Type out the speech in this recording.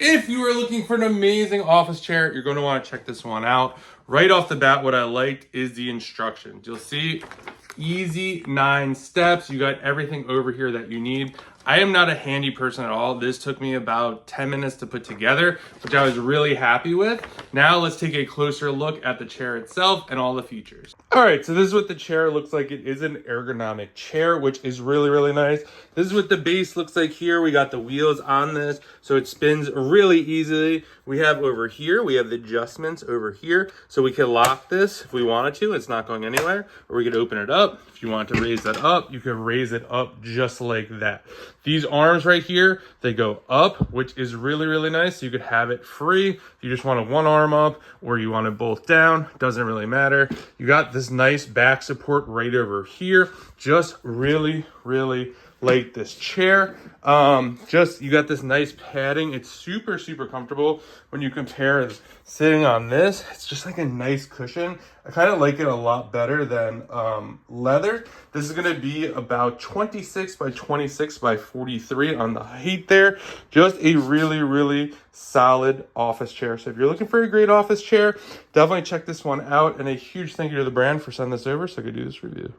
If you are looking for an amazing office chair, you're going to want to check this one out. Right off the bat, what I liked is the instructions. You'll see easy 9 steps. You got everything over here that you need. I am not a handy person at all. This took me about 10 minutes to put together, which I was really happy with. Now let's take a closer look at the chair itself and all the features. All right, so this is what the chair looks like. It is an ergonomic chair, which is really, really nice. This is what the base looks like here. We got the wheels on this, so it spins really easily. We have over here, we have the adjustments over here, so we can lock this if we wanted to. It's not going anywhere. Or we could open it up. If you want to raise that up, you can raise it up just like that. These arms right here, they go up, which is really, really nice. So you could have it free. If you just want one arm up or you want it both down, doesn't really matter. You got this nice back support right over here. Just really, really like this chair. You got this nice padding. It's super, super comfortable. When you compare sitting on this, it's just like a nice cushion. I kind of like it a lot better than leather. This is going to be about 26 by 26 by 43 on the height there. Just a really, really solid office chair. So if you're looking for a great office chair, definitely check this one out. And a huge thank you to the brand for sending this over so I could do this review.